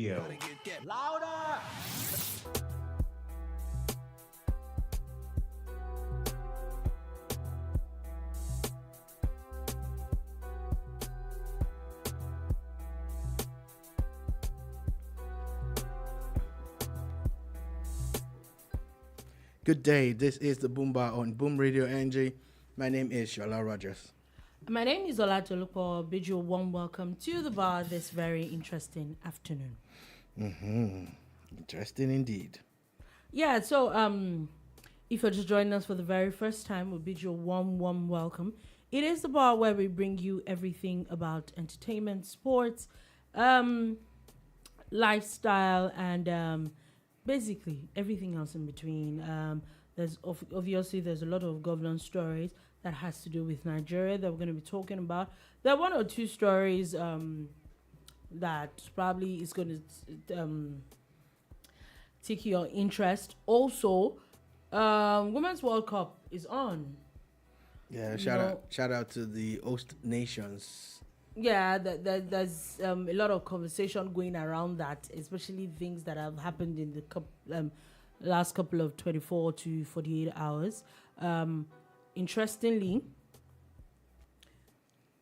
Radio. Louder! Good day. This is the Boombar on Boom Radio NG. My name is Sola Rogers. My name is Dolupo. Bid you a warm welcome to the bar this very interesting afternoon. Interesting indeed. Yeah, so if you're just joining us for the very first time, we bid you a warm welcome. It is the bar where we bring you everything about entertainment, sports, lifestyle, and basically everything else in between. There's obviously there's a lot of governance stories that has to do with Nigeria that we're going to be talking about. There are one or two stories that probably is going to take your interest. Also, Women's World Cup is on. Yeah, shout out to the host nations. Yeah, there's a lot of conversation going around that, especially things that have happened in the last couple of 24 to 48 hours. Interestingly,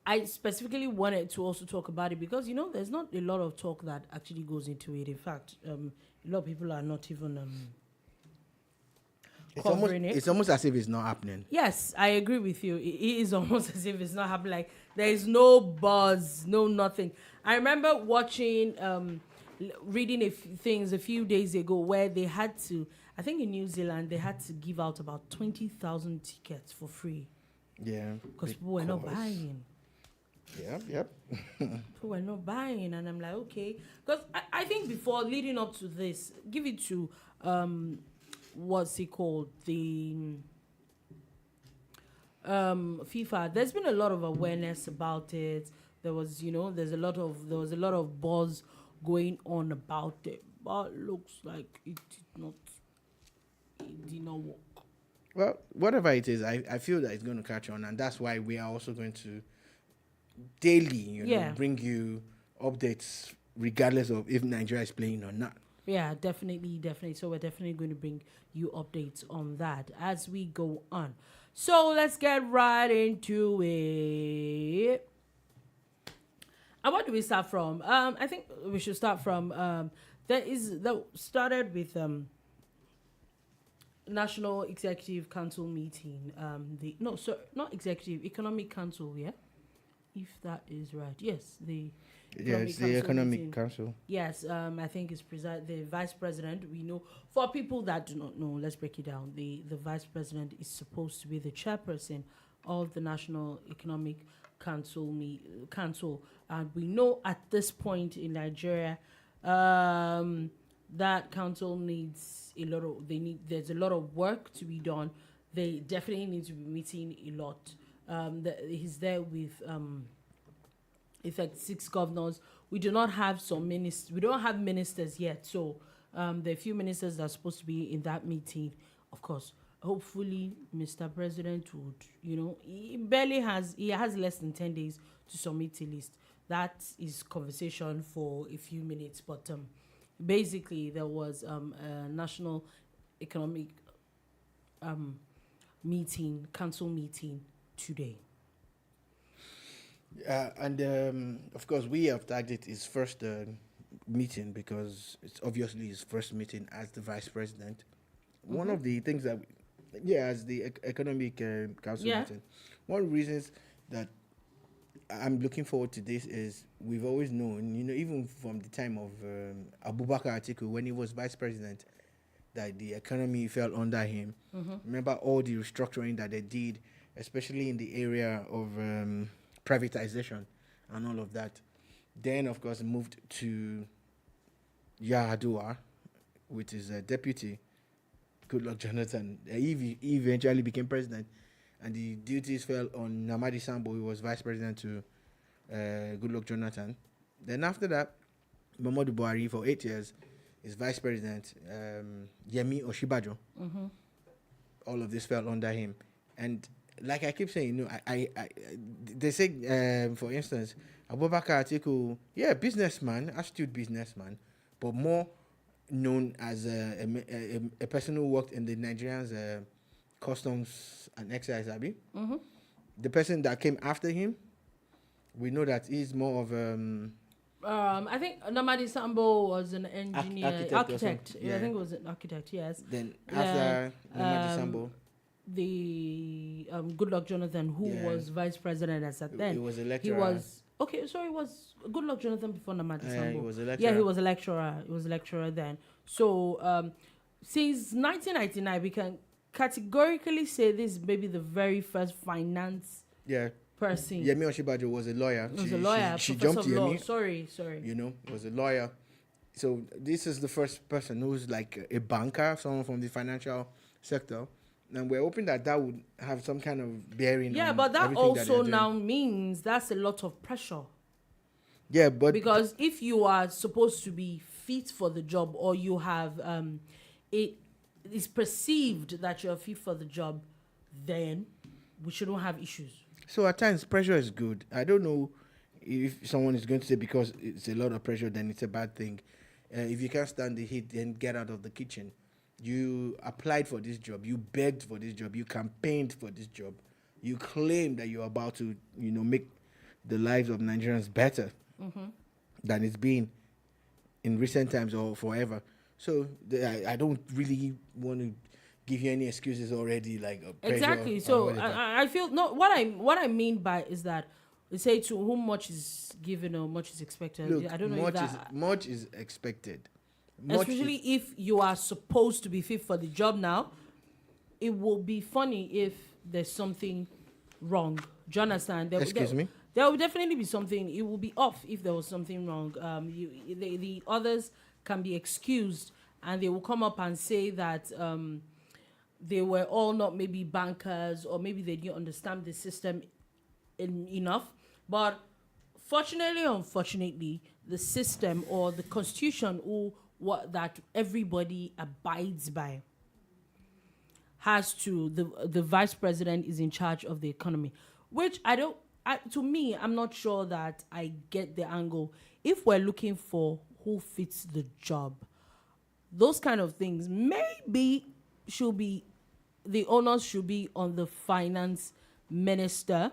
I specifically wanted to also talk about it because, there's not a lot of talk that actually goes into it. In fact, a lot of people are not even covering it. It's almost as if it's not happening. Yes, I agree with you. It is almost as if it's not happening. Like, there is no buzz, no nothing. I remember watching, reading things a few days ago where they had to, I think in New Zealand, they had to give out about 20,000 tickets for free. Yeah. Because people were not buying. Yep. People were not buying. And I'm like, okay. Because I think before, leading up to this, give it to, what's it called? The FIFA. There's been a lot of awareness about it. There was, there was a lot of buzz going on about it. But looks like it did not work. Well, whatever it is, I feel that it's going to catch on, and that's why we are also going to daily, bring you updates regardless of if Nigeria is playing or not. Yeah, definitely. So we're definitely going to bring you updates on that as we go on. So let's get right into it. And what do we start from? I think we should start from that started with National Executive Council meeting. Not Executive Economic Council. Yeah, if that is right. Yes, the Economic Council. Yes, I think it's the vice president. We know, for people that do not know, let's break it down. The vice president is supposed to be the chairperson of the National Economic Council, and we know at this point in Nigeria, that council needs there's a lot of work to be done. They definitely need to be meeting a lot. He's there with in fact 6 governors. We do not have we don't have ministers yet. So there are a few ministers that are supposed to be in that meeting. Of course, hopefully Mr. President would, he has less than 10 days to submit a list. That is conversation for a few minutes. But basically there was a National Economic council meeting today. And of course, we have tagged it his first meeting because it's obviously his first meeting as the vice president. Mm-hmm. One of the things that, as the economic council meeting, one of the reasons that I'm looking forward to this is we've always known, even from the time of Abubakar Atiku when he was vice president, that the economy fell under him. Mm-hmm. Remember all the restructuring that they did, especially in the area of privatization and all of that. Then, of course, moved to Yar'Adua, which is a deputy, Goodluck Jonathan. He eventually became president, and the duties fell on Nnamdi Sambo, who was vice president to Goodluck Jonathan. Then after that, Muhammadu Buhari for 8 years is vice president. Yemi Osinbajo. Mm-hmm. All of this fell under him, and like I keep saying, they say, for instance, Abubakar Atiku, businessman, astute businessman, but more known as a person who worked in the Nigerian's customs and excise, Abi. Mm-hmm. The person that came after him, we know that he's more of I think Nnamdi Sambo was an engineer, architect. Yeah. I think it was an architect. Yes. Then after Nnamdi Sambo, the Goodluck Jonathan, who was vice president as at then. He was a lecturer. He was so it was Goodluck Jonathan before Nnamdi Sambo. He was a lecturer. Yeah, he was a lecturer. He was a lecturer then. So since 1999, we can categorically say this is maybe the very first finance person. Yemi Oshibajo was a lawyer. He was a lawyer. She Professor jumped of law. Yemi. Sorry. You know, was a lawyer. So this is the first person who's like a banker, someone from the financial sector. And we're hoping that would have some kind of bearing. Yeah, on but that everything also that now means that's a lot of pressure. Yeah, but because if you are supposed to be fit for the job, or you have it is perceived that you're fit for the job, then we shouldn't have issues. So at times pressure is good. I don't know if someone is going to say because it's a lot of pressure, then it's a bad thing. If you can't stand the heat, then get out of the kitchen. You applied for this job. You begged for this job. You campaigned for this job. You claim that you're about to, make the lives of Nigerians better than it's been in recent times or forever. So I don't really want to give you any excuses already, like exactly. So I feel what I mean by is that they say to whom much is given or much is expected. Look, I don't know much is expected. Especially if you are supposed to be fit for the job now, it will be funny if there's something wrong. Do you understand? Excuse me? There will definitely be something. It will be off if there was something wrong. The others can be excused, and they will come up and say that they were all not maybe bankers, or maybe they didn't understand the system enough. But fortunately or unfortunately, the system or the constitution that everybody abides by has to, the vice president is in charge of the economy, which to me, I'm not sure that I get the angle. If we're looking for who fits the job, those kind of things maybe the onus should be on the finance minister,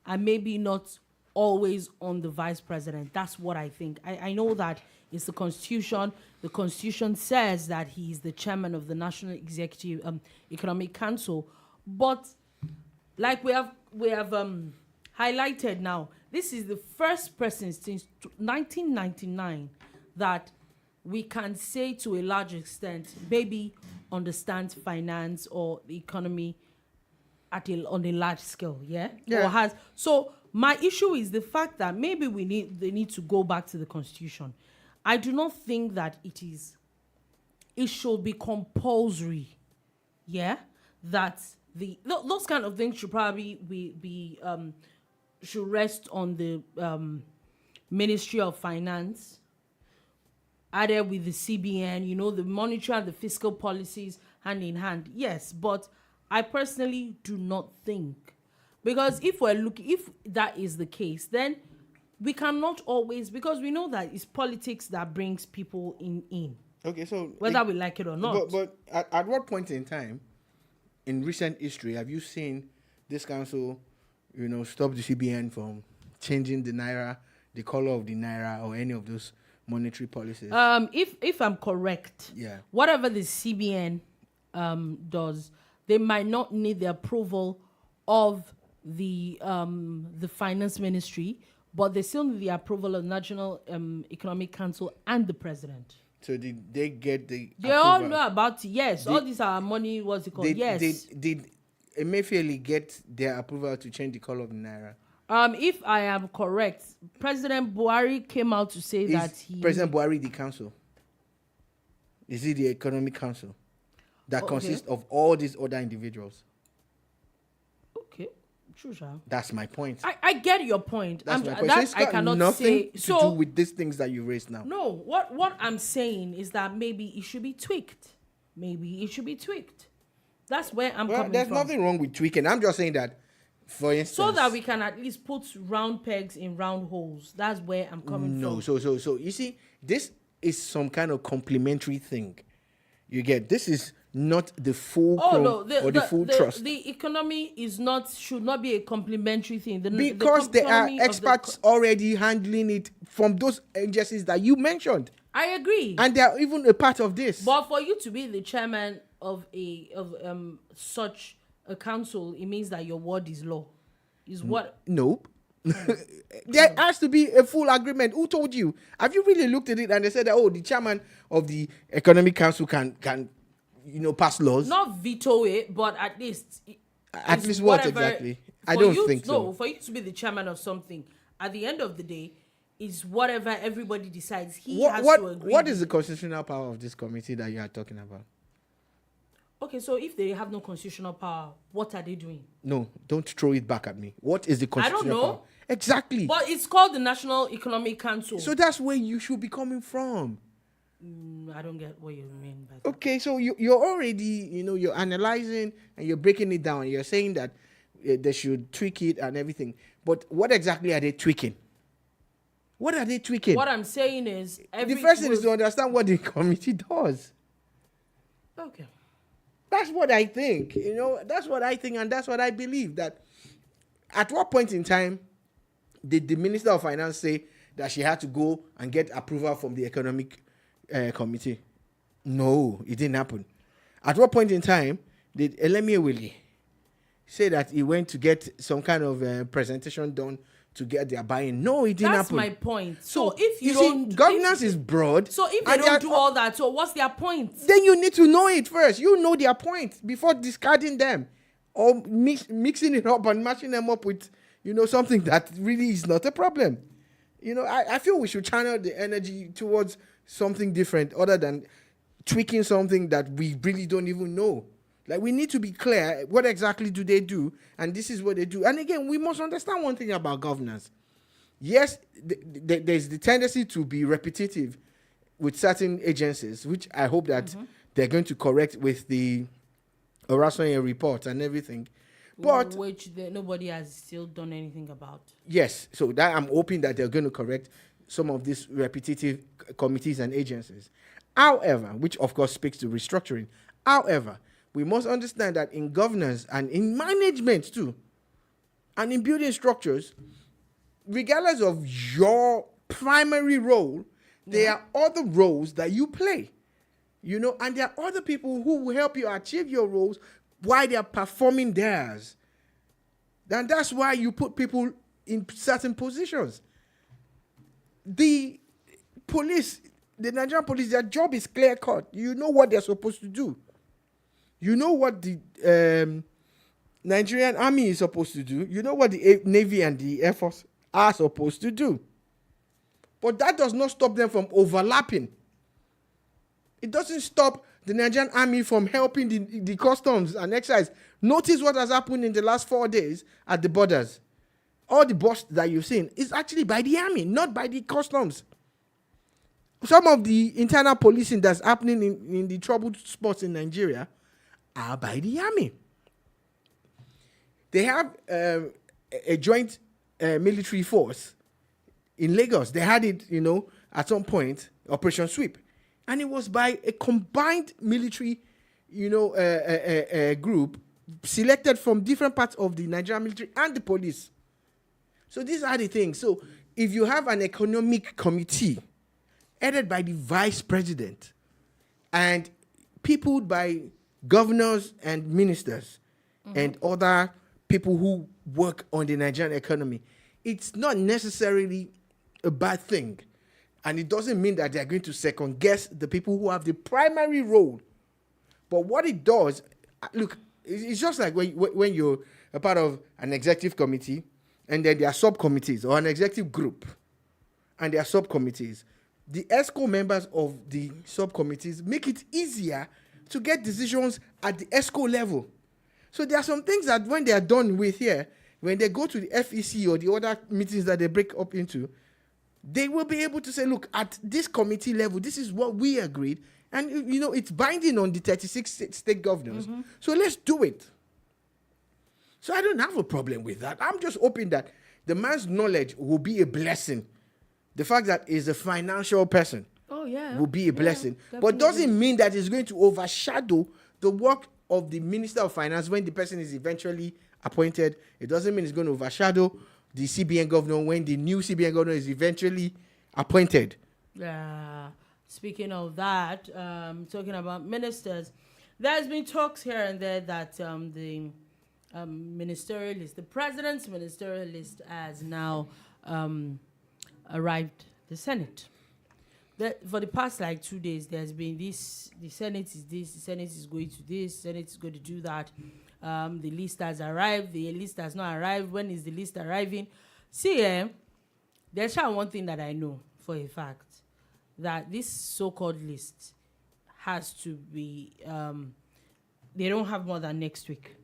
and maybe not always on the vice president. That's what I think. I know that it's the Constitution. The Constitution says that he is the chairman of the National Executive Economic Council. But like we have highlighted now, this is the first person since 1999 that we can say to a large extent maybe understands finance or the economy on a large scale, yeah? Or has. So my issue is the fact that maybe they need to go back to the Constitution. I do not think that it should be compulsory, yeah? That those kind of things should probably be should rest on the Ministry of Finance, added with the CBN, the monetary and the fiscal policies hand in hand. Yes, but I personally do not think, because if that is the case, then we cannot always, because we know that it's politics that brings people in. Okay, so whether we like it or not. But at what point in time in recent history have you seen this council, stop the CBN from changing the naira, the color of the naira, or any of those monetary policies? If I'm correct, whatever the CBN does, they might not need the approval of the finance ministry, but they still need the approval of National Economic Council and the president. So did they get the They approval? All know about it. Yes, all these are money. What's it called? Yes. Did Emefiele get their approval to change the color of the naira? If I am correct, President Buhari came out to say President Buhari the council? Is it the Economic Council that consists of all these other individuals? Okay, true. That's my point. I get your point. That's my point. So it's got nothing to do with these things that you raised now. No, what I'm saying is that maybe it should be tweaked. That's where I'm coming from. There's nothing wrong with tweaking. I'm just saying that, for instance, so that we can at least put round pegs in round holes. That's where I'm coming from. So you see, this is some kind of complementary thing. You get, this is not the full full trust. The economy should not be a complementary thing. Because there are experts already handling it from those agencies that you mentioned. I agree. And they are even a part of this. But for you to be the chairman of such a council, it means that your word is law. Is what? Nope. There has to be a full agreement. Who told you? Have you really looked at it and they said that, the chairman of the economic council can pass laws? Not veto it, but at least what exactly? I don't think so. No, for you to be the chairman of something, at the end of the day, is whatever everybody decides. He has to agree. What is the constitutional power of this committee that you are talking about? Okay, so if they have no constitutional power, what are they doing? No, don't throw it back at me. What is the constitutional I don't know. power? Exactly. But it's called the National Economic Council. So that's where you should be coming from. I don't get what you mean by that. Okay, so you're already, you're analyzing and you're breaking it down. You're saying that they should tweak it and everything. But what exactly are they tweaking? What are they tweaking? What I'm saying is... the first thing is to understand what the committee does. Okay. That's what I think. That's what I think and that's what I believe. That at what point in time did the Minister of Finance say that she had to go and get approval from the Economic Committee? No, it didn't happen. At what point in time did Elemi say that he went to get some kind of presentation done to get their buy-in? No, it didn't happen. That's my point. So if you see, governance is broad. So if they don't do all that, so what's their point? Then you need to know it first. You know their point before discarding them or mixing it up and matching them up with, something that really is not a problem. I feel we should channel the energy towards something different other than tweaking something that we really don't even know. Like, we need to be clear, what exactly do they do? And this is what they do. And again, we must understand one thing about governance. Yes, there's the tendency to be repetitive with certain agencies, which I hope that they're going to correct with the Orasoye report and everything. But which nobody has still done anything about. Yes, so that I'm hoping that they're going to correct some of these repetitive committees and agencies. However, which of course speaks to restructuring. However, we must understand that in governance and in management too, and in building structures, regardless of your primary role, there are other roles that you play. And there are other people who will help you achieve your roles while they are performing theirs. And that's why you put people in certain positions. The police, the Nigerian police, their job is clear-cut. You know what they're supposed to do. You know what the Nigerian army is supposed to do. You know what the Navy and the Air Force are supposed to do. But that does not stop them from overlapping. It doesn't stop the Nigerian army from helping the customs and excise. Notice what has happened in the last 4 days at the borders. All the bust that you've seen is actually by the army, not by the customs. Some of the internal policing that's happening in the troubled spots in Nigeria are by the army. They have a joint military force in Lagos. They had it, at some point, Operation Sweep. And it was by a combined military, group selected from different parts of the Nigerian military and the police. So these are the things. So if you have an economic committee headed by the vice president and peopled by governors and ministers and other people who work on the Nigerian economy, it's not necessarily a bad thing. And it doesn't mean that they're going to second guess the people who have the primary role. But what it does, look, it's just like when you're a part of an executive committee and then there are subcommittees, or an executive group and there are subcommittees. The ESCO members of the subcommittees make it easier to get decisions at the ESCO level. So there are some things that when they are done with here, when they go to the FEC or the other meetings that they break up into, they will be able to say, look, at this committee level, this is what we agreed. And, it's binding on the 36 state governors. So let's do it. So I don't have a problem with that. I'm just hoping that the man's knowledge will be a blessing. The fact that he's a financial person Oh yeah. will be a blessing, but definitely. doesn't mean that it's going to overshadow the work of the Minister of Finance when the person is eventually appointed. It doesn't mean it's going to overshadow the CBN governor when the new CBN governor is eventually appointed. Yeah. Speaking of that, talking about ministers, there's been talks here and there that the ministerial list, the president's ministerial list, has now arrived the Senate. For the past like 2 days, there's been this: the Senate is this, the Senate is going to this, the Senate is going to do that. The list has arrived, the list has not arrived. When is the list arriving? See, there's one thing that I know for a fact, that this so-called list has to be, they don't have more than next week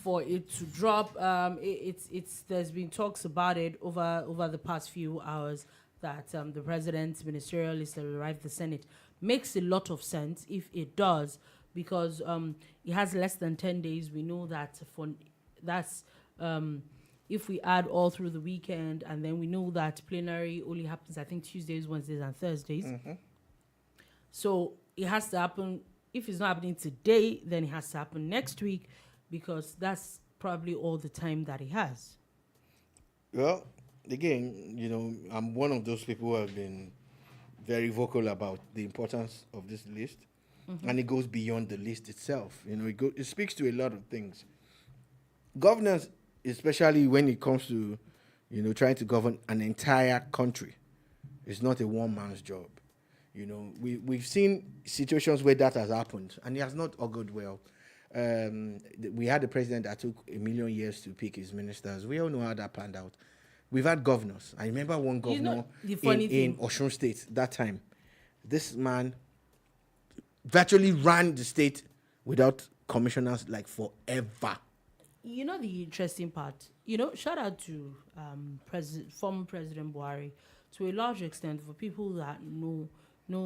for it to drop. There's been talks about it over the past few hours that the president's ministerial list that arrived the Senate makes a lot of sense if it does, because it has less than 10 days. We know that if we add all through the weekend, and then we know that plenary only happens, I think, Tuesdays, Wednesdays, and Thursdays. Mm-hmm. So it has to happen. If it's not happening today, then it has to happen next week, because that's probably all the time that he has. Well, again, I'm one of those people who have been very vocal about the importance of this list, and it goes beyond the list itself. It speaks to a lot of things. Governance, especially when it comes to, trying to govern an entire country, is not a one-man's job. We've seen situations where that has happened, and it has not augured well. We had a president that took 1 million years to pick his ministers. We all know how that panned out. We've had governors. I remember one governor in Osun State that time. This man virtually ran the state without commissioners like forever. The interesting part, shout out to former President Buhari to a large extent, for people that know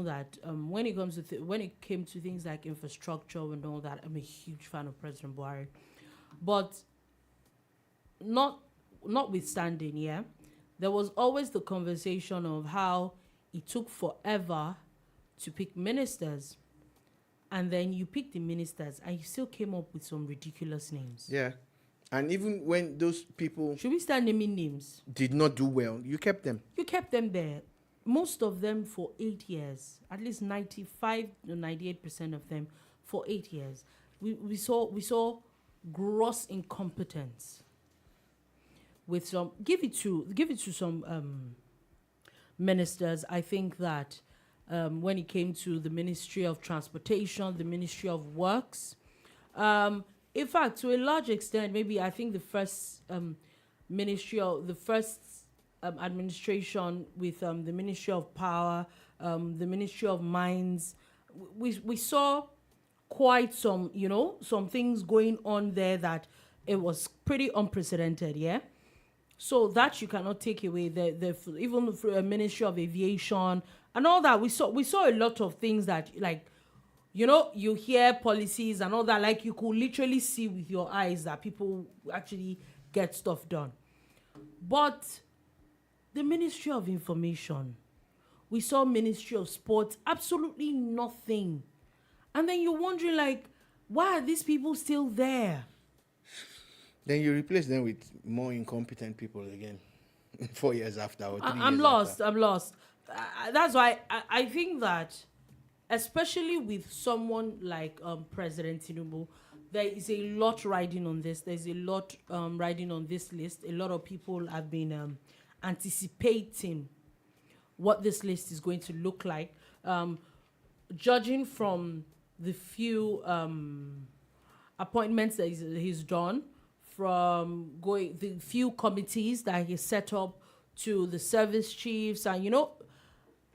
that when it comes to when it came to things like infrastructure and all that, I'm a huge fan of President Buhari. But notwithstanding, there was always the conversation of how it took forever to pick ministers, and then you picked the ministers and you still came up with some ridiculous names. Yeah. And even when those people... Should we start naming names? ...did not do well, you kept them. You kept them there. Most of them for 8 years. At least 95 to 98% of them for 8 years. We saw gross incompetence. With some... Give it to some ministers. I think that when it came to the Ministry of Transportation, the Ministry of Works... in fact, to a large extent, maybe I think the first administration with the Ministry of Power, the Ministry of Mines, we saw quite some, some things going on there that it was pretty unprecedented, yeah? So that you cannot take away. Even the Ministry of Aviation and all that, we saw a lot of things that, like, you hear policies and all that, like you could literally see with your eyes that people actually get stuff done. But the Ministry of Information, we saw Ministry of Sports, absolutely nothing. And then you're wondering, like, why are these people still there? Then you replace them with more incompetent people again 4 years after or 3 years I'm lost. after. I'm lost. That's why I think that, especially with someone like President Tinubu, there is a lot riding on this. There's a lot riding on this list. A lot of people have been anticipating what this list is going to look like. Judging from the few appointments that he's done, from the few committees that he set up to the service chiefs, and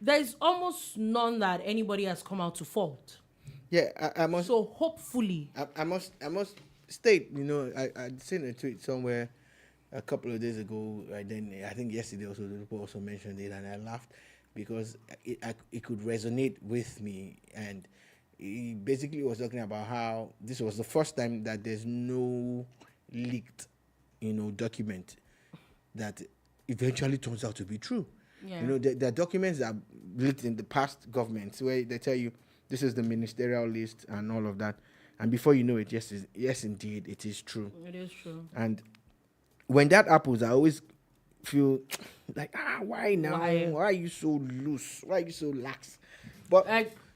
there's almost none that anybody has come out to fault. Yeah, I must. So hopefully, I must state. I'd seen a tweet somewhere a couple of days ago. Then I think yesterday also Dolupo also mentioned it, and I laughed because it could resonate with me. And he basically was talking about how this was the first time that there's no leaked, document that eventually turns out to be true. You know, there are documents that are leaked in the past governments where they tell you this is the ministerial list and all of that. And before you know it, yes, indeed, it is true. It is true. And when that happens, I always feel like, why now? Why? Why are you so loose? Why are you so lax? But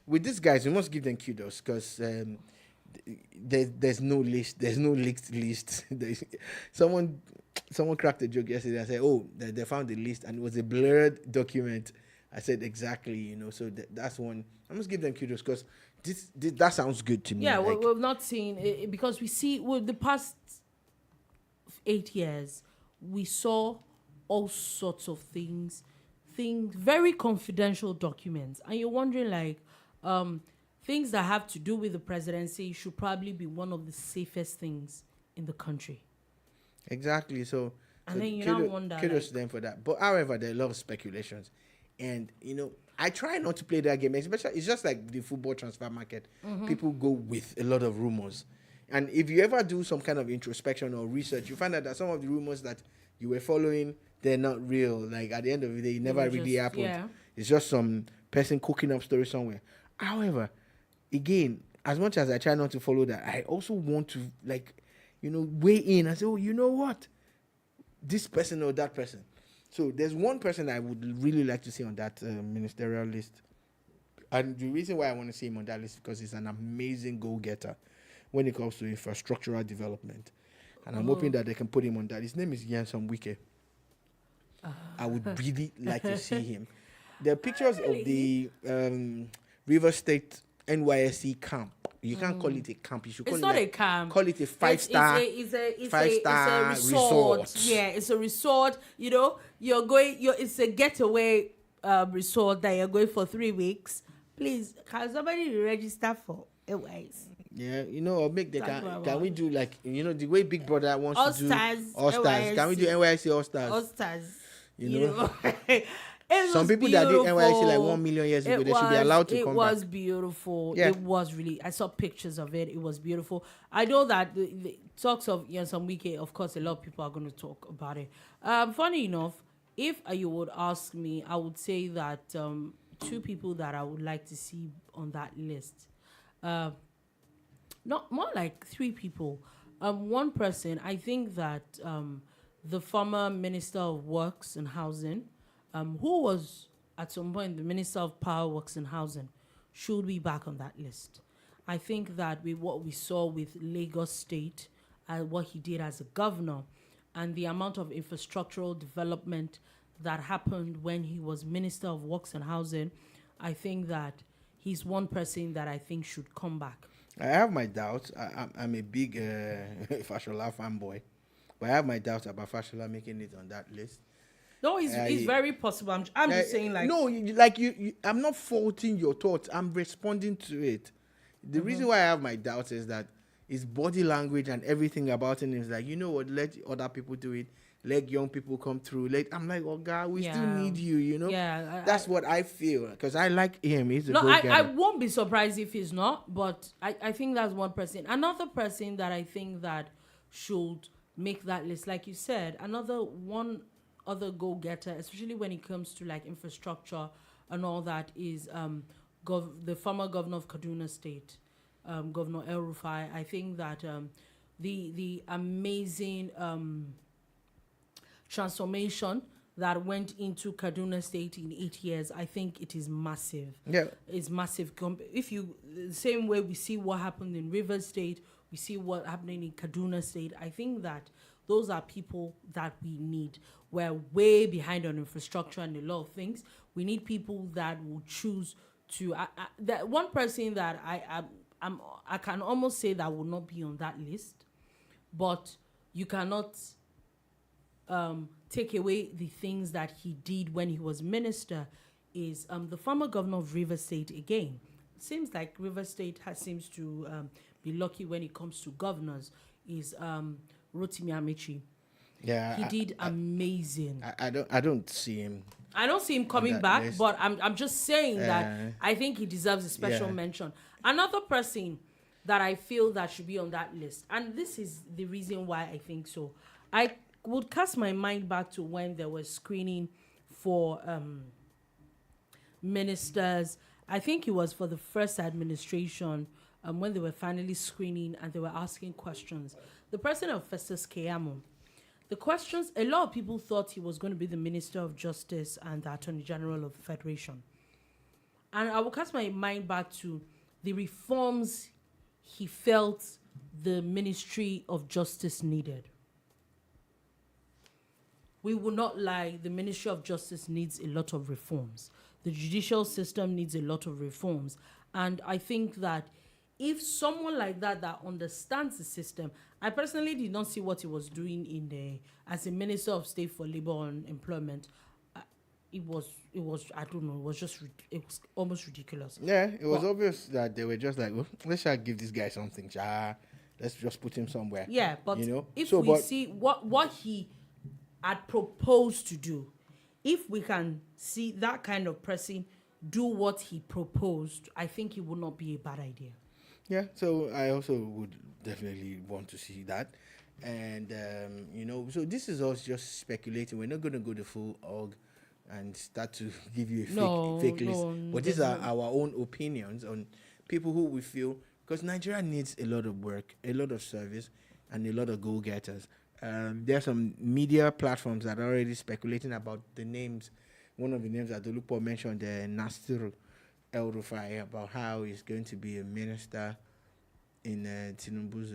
with these guys, we must give them kudos because there's no list. There's no leaked list. Someone cracked a joke yesterday. I said, they found the list and it was a blurred document. I said, exactly, you know, so that's one. I must give them kudos because that sounds good to me. Yeah, we've not seen it because we see the past 8 years, we saw all sorts of things, very confidential documents. And you're wondering, like, things that have to do with the presidency should probably be one of the safest things in the country. Exactly. So and then you don't wonder. Kudos to them for that. But however, there are a lot of speculations. And, you know, I try not to play that game, especially it's just like the football transfer market. People go with a lot of rumors. And if you ever do some kind of introspection or research, you find out that some of the rumors that you were following, they're not real. Like, at the end of the day, it never really happened. Yeah. It's just some person cooking up story somewhere. However, again, as much as I try not to follow that, I also want to, like, you know, weigh in and say, you know what? This person or that person. So there's one person I would really like to see on that ministerial list. And the reason why I want to see him on that list is because he's an amazing go-getter when it comes to infrastructural development. And I'm hoping that they can put him on that. His name is Nyesom Wike. I would really like to see him. There are pictures of the River State NYSC camp. You can't call it a camp. You should call it's it not a camp. Call it a five-star. It's a resort. Yeah, it's a resort. You know, it's a getaway resort that you're going for 3 weeks. Please, can somebody register for Airways? Yeah, you know, or make the can we do like, you know, the way Big Brother wants to do All Stars. Can we do NYSC All Stars? All Stars. You know. Some people that did NYSC like 1 million years ago, they should be allowed to come back. It was beautiful. Yeah. It was really, I saw pictures of it. It was beautiful. I know that the talks of Nyesom Wike, of course, a lot of people are going to talk about it. Funny enough, if you would ask me, I would say that 2 people that I would like to see on that list. Not more like 3 people. One person, I think that the former Minister of Works and Housing, who was at some point the Minister of Power, Works and Housing, should be back on that list. I think that with what we saw with Lagos State and what he did as a governor and the amount of infrastructural development that happened when he was Minister of Works and Housing, I think that he's one person that I think should come back. I have my doubts. I'm a big Fashola fanboy, but I have my doubts about Fashola making it on that list. No, it's very possible. I'm just saying, like... No, I'm not faulting your thoughts. I'm responding to it. The reason why I have my doubts is that his body language and everything about him is like, you know what, let other people do it. Let young people come through. I'm like, oh, God, we still need you, you know? Yeah. That's what I feel, because I like him. He's a no, go-getter. I won't be surprised if he's not, but I think that's one person. Another person that I think that should make that list, like you said, one other go-getter, especially when it comes to like infrastructure and all that, is the former governor of Kaduna State, Governor El-Rufai. I think that the amazing transformation that went into Kaduna State in 8 years, I think it is massive. Yeah, it's massive. The same way we see what happened in Rivers State, we see what happening in Kaduna State. I think that those are people that we need. We're way behind on infrastructure and a lot of things. We need people that will choose to. That one person that I can almost say that will not be on that list, but you cannot take away the things that he did when he was minister. Is the former governor of Rivers State again? It seems like Rivers State seems to be lucky when it comes to governors. Is Rotimi Amechi. Yeah, he did amazing. I don't see him. I don't see him coming back, list. but I'm just saying that I think he deserves a special mention. Another person that I feel that should be on that list, and this is the reason why I think so. I would cast my mind back to when there was screening for ministers. I think it was for the first administration when they were finally screening and they were asking questions. The president of Festus Keyamo, the questions, a lot of people thought he was going to be the Minister of Justice and the Attorney General of the Federation. And I will cast my mind back to the reforms he felt the Ministry of Justice needed. We will not lie, the Ministry of Justice needs a lot of reforms. The judicial system needs a lot of reforms. And I think that if someone like that understands the system, I personally did not see what he was doing as a Minister of State for Labor and Employment. It was I don't know, it was almost ridiculous. Yeah, it was obvious that they were just like, well, let's just give this guy something. Let's just put him somewhere. Yeah, but if so, we see what he had proposed to do, if we can see that kind of person do what he proposed, I think it would not be a bad idea. Yeah, so I also would definitely want to see that. And, so this is us just speculating. We're not going to go the full hog and start to give you a fake list. But these are our own opinions on people who we feel, because Nigeria needs a lot of work, a lot of service, and a lot of go-getters. There are some media platforms that are already speculating about the names. One of the names that Dolupo mentioned, Nnamdi El-Rufai, about how he's going to be a minister in Tinubu's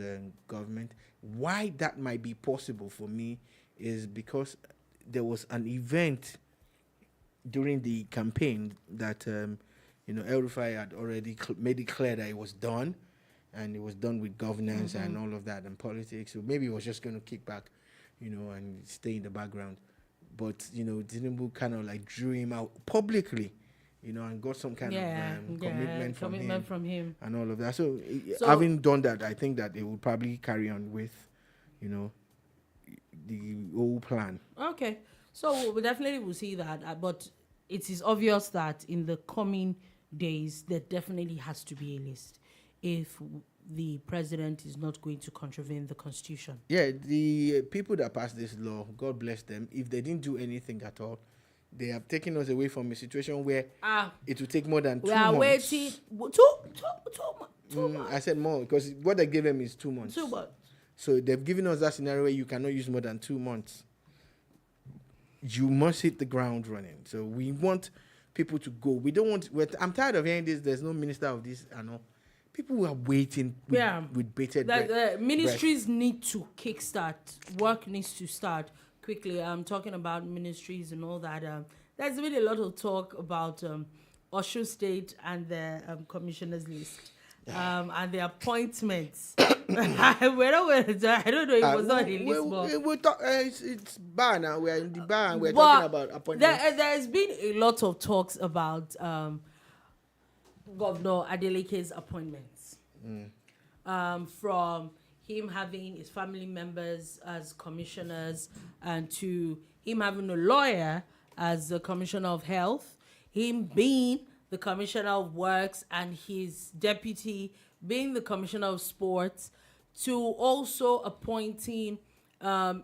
government. Why that might be possible for me is because there was an event during the campaign that El-Rufai had already made it clear that it was done, and it was done with governance and all of that and politics. So maybe it was just going to kick back, and stay in the background. But Tinubu kind of like drew him out publicly, and got some kind of commitment from him and all of that. So having done that, I think that it will probably carry on with, the whole plan. Okay. So we definitely will see that, but it is obvious that in the coming days, there definitely has to be a list if the president is not going to contravene the constitution. Yeah, the people that passed this law, God bless them, if they didn't do anything at all, they have taken us away from a situation where it will take more than 2 months. We are waiting. Two months. I said more, because what they gave them is 2 months. 2 months. So they've given us that scenario where you cannot use more than 2 months. You must hit the ground running. So we want people to go. We don't want. I'm tired of hearing this. There's no minister of this and all. People are waiting with bated breath. Ministries need to kickstart. Work needs to start quickly. I'm talking about ministries and all that. There's been a lot of talk about Osun State and the commissioners list and the appointments. I don't know if it was not in list. It's bar now. We're in the bar and we're talking about appointments. There's been a lot of talks about Gov Adeleke's appointments. From him having his family members as commissioners, and to him having a lawyer as the commissioner of health, him being the commissioner of works, and his deputy being the commissioner of sports, to also appointing a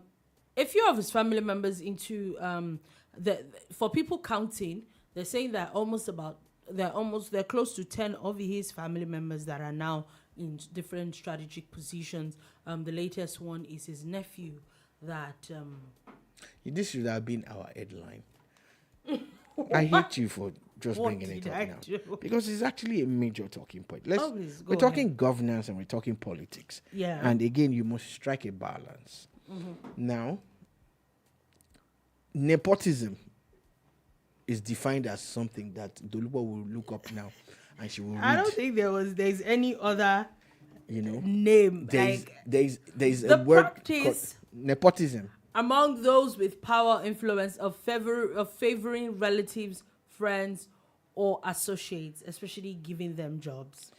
few of his family members into for people counting, they're saying that they're close to 10 of his family members that are now in different strategic positions. The latest one is his nephew that this should have been our headline. I hate you for just bringing it up now, because it's actually a major talking point. We're talking governance and we're talking politics. Yeah. And again, you must strike a balance. Now, nepotism is defined as something that Dolupo will look up now, and she will read. I don't think there's any other name. There's a word called nepotism. Among those with power, influence of favoring relatives, friends, or associates, especially giving them jobs.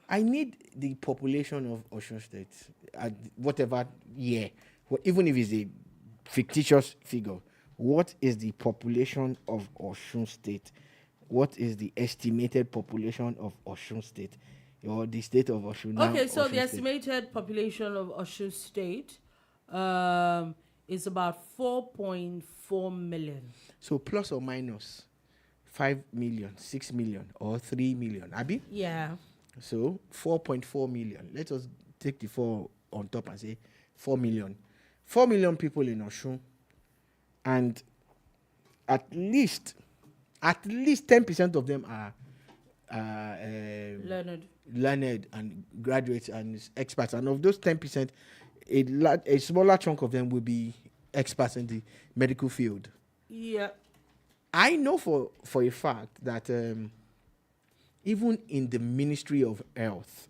I need the population of Osun State at whatever year, even if it's a fictitious figure. What is the population of Osun State? What is the estimated population of Osun State, or the state of Osun? Okay, so the estimated population of Osun State is about 4.4 million. So plus or minus 5 million, 6 million, or 3 million. Abi? Yeah. So 4.4 million. Let us take the 4 on top and say 4 million. 4 million people in Osun. And at least 10% of them are learned and graduates and experts. And of those 10%, a smaller chunk of them will be experts in the medical field. Yeah. I know for a fact that even in the Ministry of Health,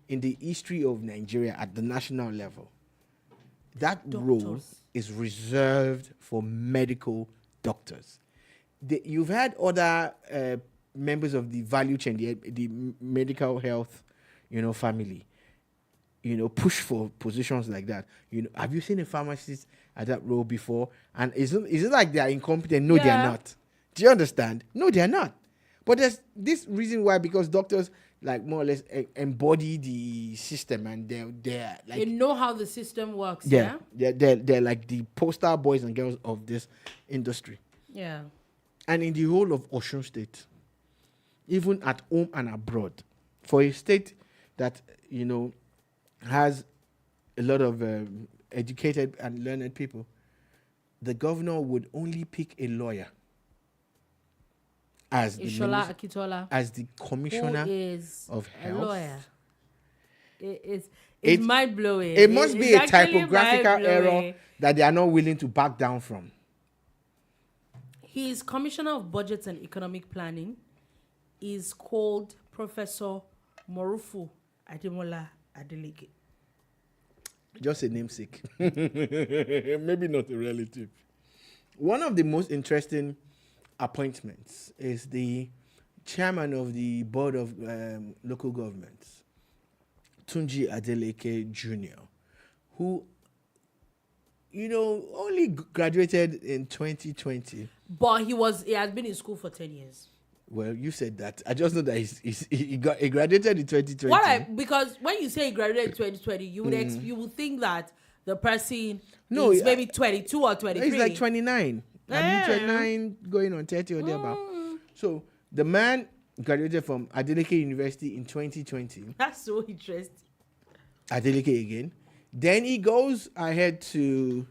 in the history of Nigeria at the national level, that role is reserved for medical doctors. You've had other members of the value chain, the medical health, family, push for positions like that. Have you seen a pharmacist at that role before? And is it like they are incompetent? No, they are not. Do you understand? No, they are not. But there's this reason why, because doctors like more or less embody the system, and they're like, they know how the system works. They're like the poster boys and girls of this industry. Yeah. And in the whole of Osun State, even at home and abroad, for a state that has a lot of educated and learned people, the governor would only pick a lawyer as the commissioner of health. A lawyer. It's mind blowing. It must be a typographical error that they are not willing to back down from. He is Commissioner of Budget and Economic Planning. Is called Professor Morufu Adeleke. Just a namesake. Maybe not a relative. One of the most interesting appointments is the chairman of the Board of Local Governments, Tunji Adeleke Jr., who, only graduated in 2020. But he has been in school for 10 years. Well, you said that. I just know that he graduated in 2020. Because when you say he graduated in 2020, you would think that the person is maybe 22 or 23. He's like 29. I'm 29 going on 30 or thereabout. So the man graduated from Adeleke University in 2020. That's so interesting. Adeleke again. Then he goes ahead to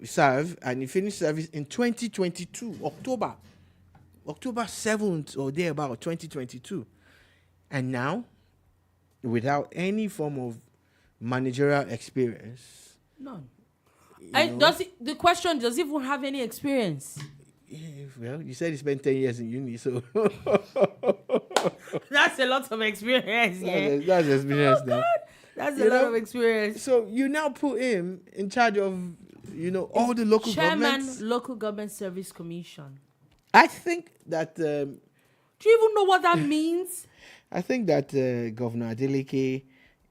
serve, and he finished service in 2022, October 7th or thereabout, 2022. And now, without any form of managerial experience. None. The question, does he even have any experience? Yeah, well, you said he spent 10 years in uni, so. That's a lot of experience, yeah. That's experience now. That's a lot of experience. So you now put him in charge of, all the local governments. Chairman, Local Government Service Commission. I think that... do you even know what that means? I think that Governor Adeleke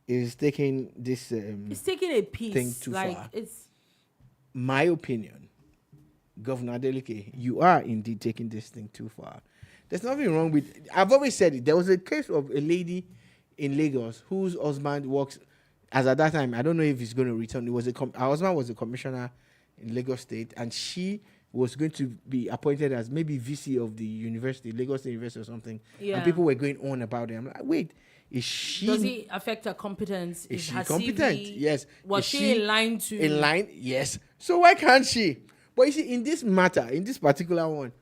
is taking this it's taking a piece thing too far. It's my opinion. Governor Adeleke, you are indeed taking this thing too far. There's nothing wrong with... I've always said it. There was a case of a lady in Lagos whose husband works... As at that time, I don't know if he's going to return. Her husband was a commissioner in Lagos State, and she was going to be appointed as maybe VC of the university, Lagos State University or something. Yeah. And people were going on about it. I'm like, wait, is she... Does it affect her competence? Is she competent? CV, yes. Was she in line to... In line? Yes. So why can't she? But you see, in this matter, in this particular one,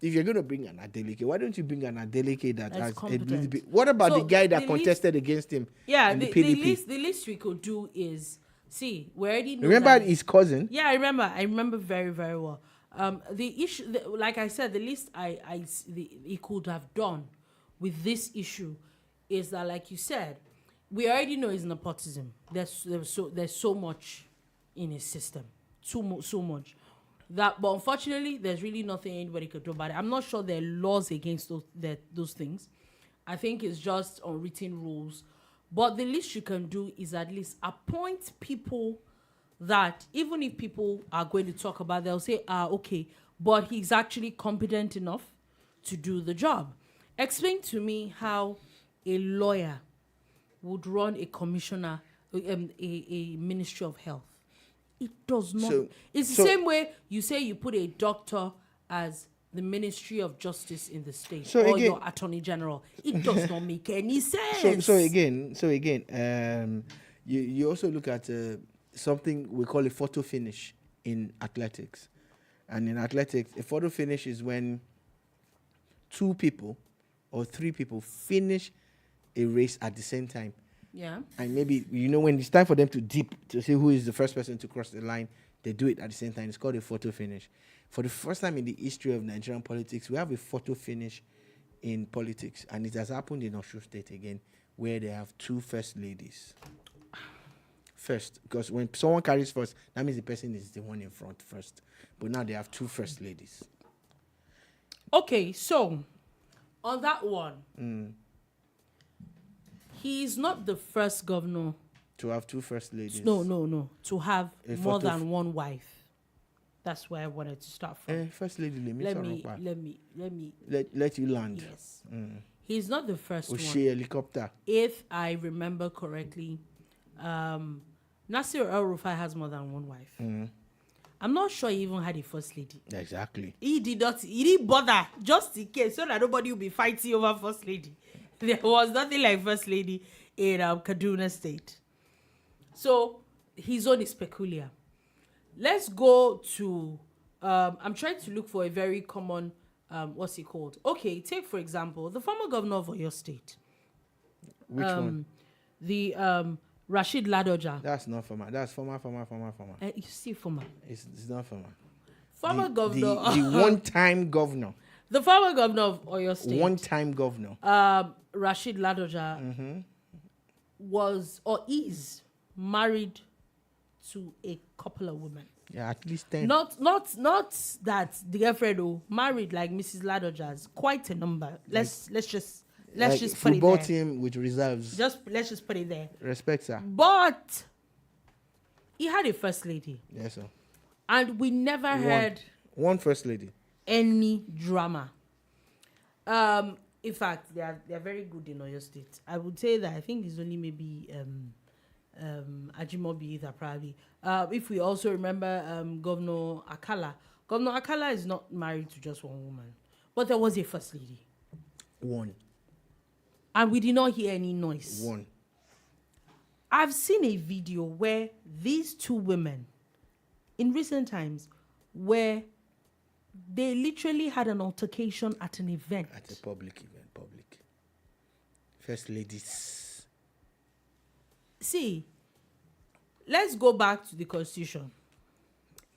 if you're going to bring an Adeleke, why don't you bring an Adeleke that has competent. A little bit... What about the guy that contested against him? Yeah, the PDP? The least we could do is... See, we already know. Remember his cousin? Yeah, I remember very, very well. The issue, like I said, the least he could have done with this issue is that, like you said, we already know it's nepotism. There's so much in his system, so much that. But unfortunately, there's really nothing anybody could do about it. I'm not sure there are laws against those things. I think it's just unwritten rules. But the least you can do is at least appoint people that, even if people are going to talk about, they'll say, okay, but he's actually competent enough to do the job. Explain to me how a lawyer would run a commissioner, a Ministry of Health. It does not. So- It's the same way you say you put a doctor as the Ministry of Justice in the state So or again- your Attorney General. It does not make any sense. So again, you also look at something we call a photo finish in athletics, and in athletics, a photo finish is when 2 people or 3 people finish a race at the same time, Yeah. and maybe when it's time for them to dip to see who is the first person to cross the line, they do it at the same time. It's called a photo finish. For the first time in the history of Nigerian politics, we have a photo finish in politics, and it has happened in Osun State again, where they have 2 first ladies. First, because when someone carries first, that means the person is the one in front first. But now they have 2 first ladies. Okay, so on that one, he is not the first governor. To have 2 first ladies. No. To have A more photo than one wife. That's where I wanted to start from. First lady, Let me. let you land. Yes. He's not the first Was one. she helicopter? If I remember correctly, Nasir El-Rufai has more than one wife. I'm not sure he even had a first lady. Exactly. He didn't bother, just in case, so that nobody will be fighting over first lady. There was nothing like first lady in Kaduna State. So his own is peculiar. Let's go to, I'm trying to look for a very common, what's it called? Okay, take for example, the former governor of Oyo State. Which one? The Rashid Ladoja. That's not former. That's former. You see former. It's not former. Former governor. The one-time governor. The former governor of Oyo State. One-time governor. Rashid Ladoja was or is married to a couple of women. Yeah, at least 10. Not that the girlfriend married like Mrs. Ladoja's. Quite a number. Let's just put it football there. team with reserves. Let's just put it there. Respect, sir. But he had a first lady, Yes, sir. and we never heard One first lady. any drama. In fact, they are very good in Oyo State. I would say that I think it's only maybe Ajimobi that probably. If we also remember Governor Akala. Governor Akala is not married to just one woman, but there was a first lady. One. And we did not hear any noise. One. I've seen a video where these 2 women, in recent times, where they literally had an altercation at an event. At a public event. First ladies. See, let's go back to the Constitution.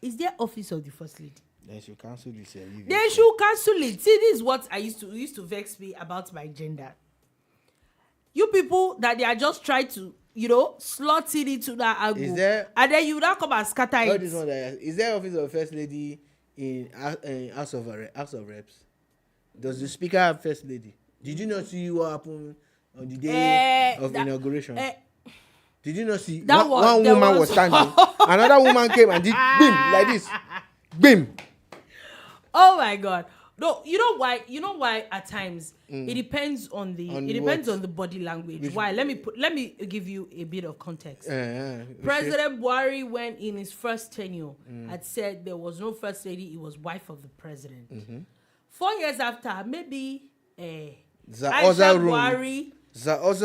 Is there office of the First Lady? They should cancel this. They should cancel it. See, this is what I used to vex me about my gender. You people that they are just trying to, slot it into that angle. Is there? And then you now come and scatter All it. this one is there office of first lady in House of Reps? Does the speaker have first lady? Did you not see what happened on the day of inauguration? Did you not see That one woman was standing, another woman came and did bim like this, bim. Oh my God! No, you know why? At times it depends on the body language. Why? Let me give you a bit of context. President Buhari, when in his first tenure, had said there was no first lady; it was wife of the president. 4 years after, maybe The other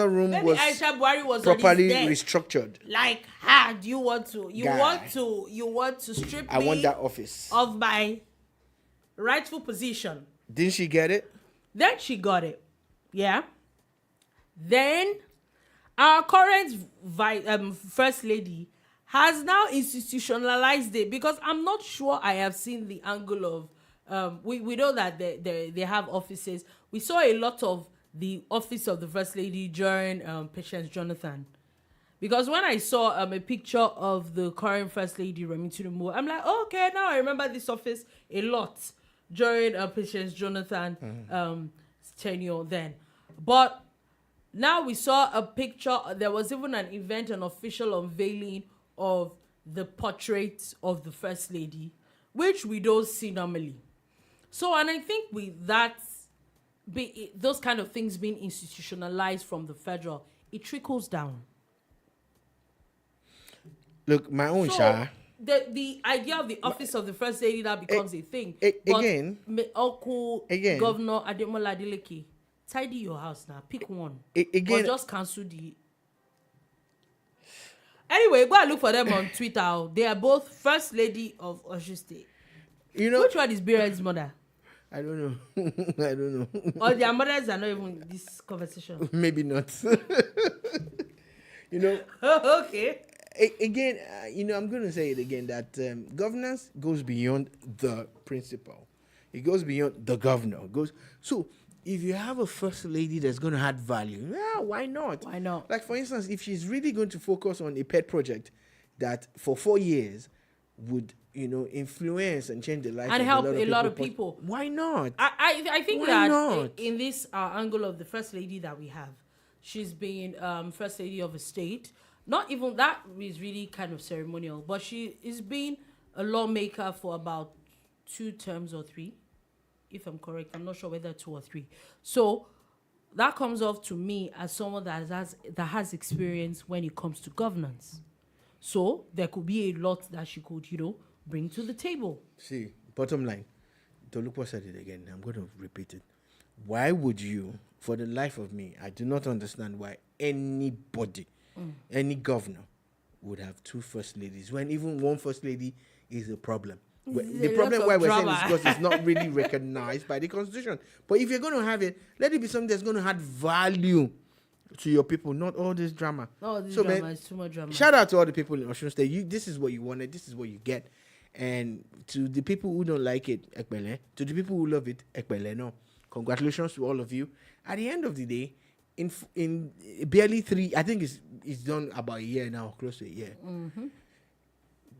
room was Aisha Buhari was properly on his desk. restructured. Like, do you want to strip I me want that office of my rightful position? Didn't she get it? Then she got it. Yeah. Then our current first lady has now institutionalized it, because I'm not sure I have seen the angle of we know that they have offices. We saw a lot of the office of the first lady during Patience Jonathan, because when I saw a picture of the current first lady Remi Tinubu, I'm like, okay, now I remember this office a lot during Patience Jonathan tenure then. But now we saw a picture. There was even an event, an official unveiling of the portrait of the first lady, which we don't see normally. So, and I think with that, those kind of things being institutionalized from the federal, it trickles down. Look, my own So, the idea of the office of the first lady that becomes a thing. Again, Governor Adeleke, tidy your house now. Pick one. Again, or just cancel the. Anyway, go and look for them on Twitter. They are both first lady of Osun State. You know, which one is Biren's mother? I don't know. I don't know. Or their mothers are not even in this conversation. Maybe not. You know. Okay. Again, you know, I'm going to say it again that governance goes beyond the principal. It goes beyond the governor. So if you have a first lady that's going to add value, yeah, why not? Why not? Like, for instance, if she's really going to focus on a pet project that for 4 years would, you know, influence and change the life and of help a lot of people. Why not? I think Why that not? in this angle of the first lady that we have, she's been first lady of a state. Not even that is really kind of ceremonial, but she is being a lawmaker for about 2 terms or 3, if I'm correct. I'm not sure whether 2 or 3. So that comes off to me as someone that has experience when it comes to governance. So there could be a lot that she could, you know, bring to the table. See, bottom line, Dolupo said it again. I'm going to repeat it. Why would you, for the life of me, I do not understand why anybody, any governor, would have 2 first ladies when even one first lady is a problem. The problem why we're saying is because it's not really recognized by the constitution. But if you're going to have it, let it be something that's going to add value to your people, not all this drama. Oh, this drama is too much drama. Shout out to all the people in Osun State. This is what you wanted. This is what you get. And to the people who don't like it, ekbele. To the people who love it, ekbele. No, congratulations to all of you. At the end of the day, in barely 3, I think it's done about a year now, close to a year. Mm-hmm.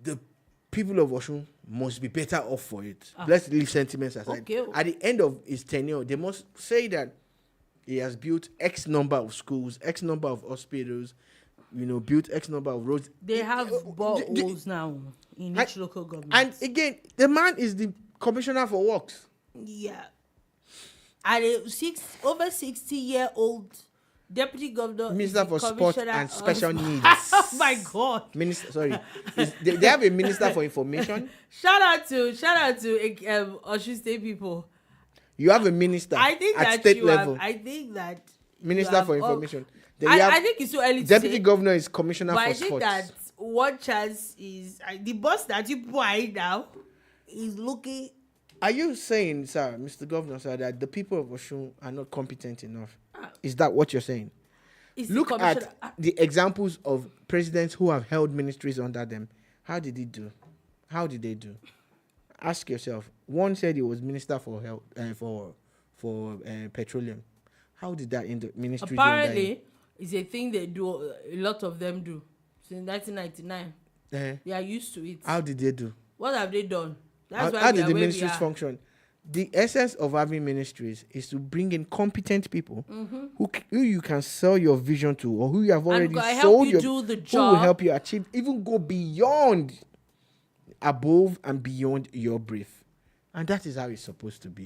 The people of Osun must be better off for it. Let's leave sentiments aside. Okay. At the end of his tenure, they must say that he has built X number of schools, X number of hospitals, you know, built X number of roads. They have boreholes now in each local government. And again, the man is the commissioner for works. Yeah. And a over 60-year-old deputy governor, Minister for Sport and Special Needs. Oh my God. Minister, sorry. They have a minister for information. Shout out to Osun State people. You have a minister at state level. I think that Minister for information. I think it's too early to Deputy say, governor is commissioner but for I think sports. that one chance is the boss that you put right now is looking. Are you saying, sir, Mr. Governor, sir, that the people of Osun are not competent enough? Is that what you're saying? Look at the examples of presidents who have held ministries under them. How did he do? How did they do? Ask yourself. One said he was minister for health for petroleum. How did that ministry? Apparently, it's a thing they do. A lot of them do since 1999. They are used to it. How did they do? What have they done? How did the ministries function? The essence of having ministries is to bring in competent people who you can sell your vision to, or who you have already sold your, do the who job. will help you achieve, even go beyond, above and beyond your brief. And that is how it's supposed to be.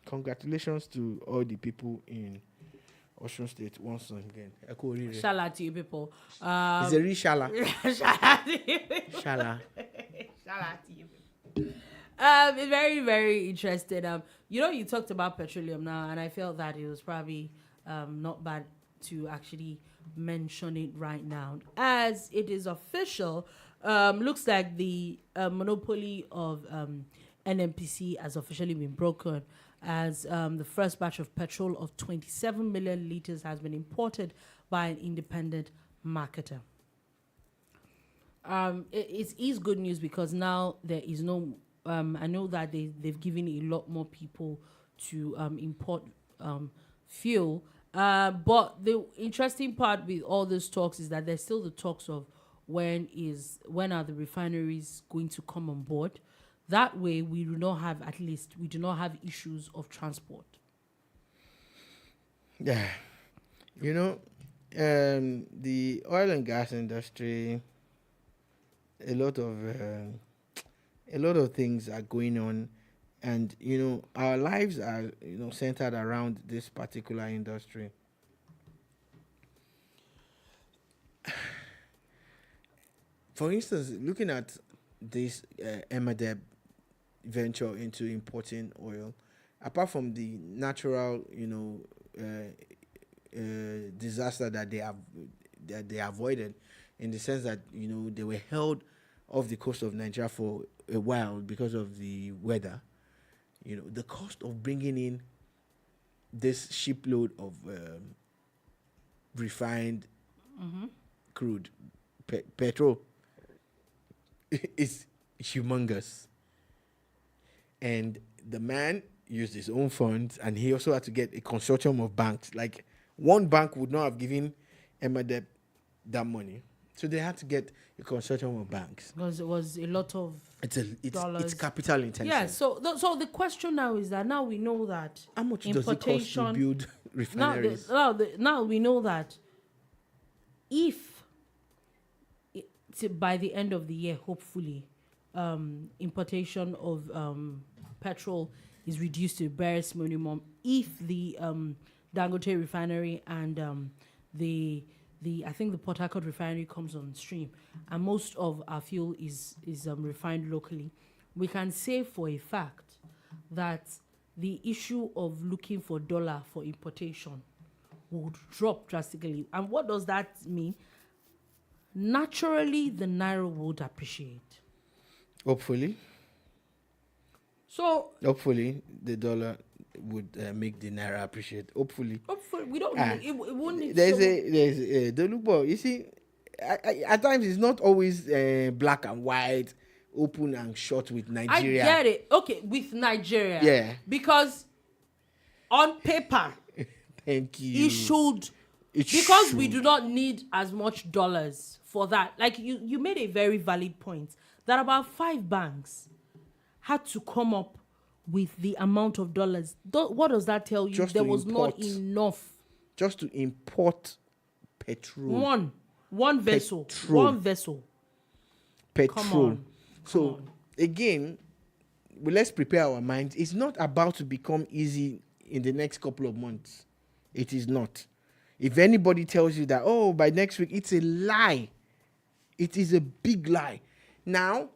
Congratulations to all the people in Osun State once again. Shout out to you people. It's a real shala. Shout out to you people. Shala. Shout out to you people. It's very, very interesting. You know, you talked about petroleum now, and I felt that it was probably not bad to actually mention it right now, as it is official. Looks like the monopoly of NNPC has officially been broken, as the first batch of petrol of 27 million liters has been imported by an independent marketer. It is good news because now there is no. I know that they've given a lot more people to import fuel. But the interesting part with all these talks is that there's still the talks of when are the refineries going to come on board. That way, we do not have issues of transport. Yeah, you know, the oil and gas industry, a lot of things are going on, and you know, our lives are centered around this particular industry. For instance, looking at this Emadeb venture into importing oil, apart from the natural, disaster that they avoided, in the sense that they were held off the coast of Nigeria for a while because of the weather. The cost of bringing in this shipload of refined crude petrol is humongous. And the man used his own funds, and he also had to get a consortium of banks. Like, one bank would not have given Emadeb that money, so they had to get a consortium of banks. Because it was a lot of dollars. It's capital intensive. Yeah. So the question now is that now we know that how much does it cost to build refineries? Now we know that if by the end of the year, hopefully, importation of petrol is reduced to barest minimum. If the Dangote refinery and I think the Port Harcourt refinery comes on stream, and most of our fuel is refined locally, we can say for a fact that the issue of looking for dollar for importation would drop drastically. And what does that mean? Naturally, the naira would appreciate. Hopefully. So hopefully the dollar would make the naira appreciate. Hopefully we don't. It won't need. There's a Dolupo. You see, at times it's not always black and white, open and short with Nigeria. I get it. Okay, with Nigeria. Yeah. Because on paper, thank you. Because we do not need as much dollars for that. Like you made a very valid point that about 5 banks had to come up with the amount of dollars. What does that tell you? There was not enough. Just to import petrol. One vessel. Petrol. One vessel. Petrol. Again, let's prepare our minds. It's not about to become easy in the next couple of months. It is not. If anybody tells you that, by next week, it's a lie. It is a big lie. Now,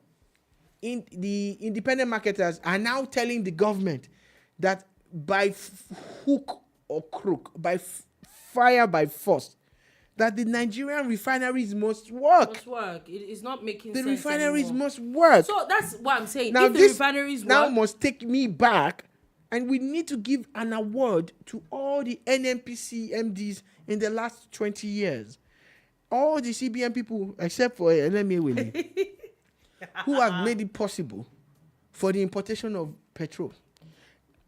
the independent marketers are now telling the government that by hook or crook, by fire, by force, that the Nigerian refineries must work. It is not making sense. The refineries anymore. must work. So that's what I'm saying. Now, if the refineries work, now must take me back, and we need to give an award to all the NNPC MDs in the last 20 years. All the CBN people, except for NMA who have made it possible for the importation of petrol.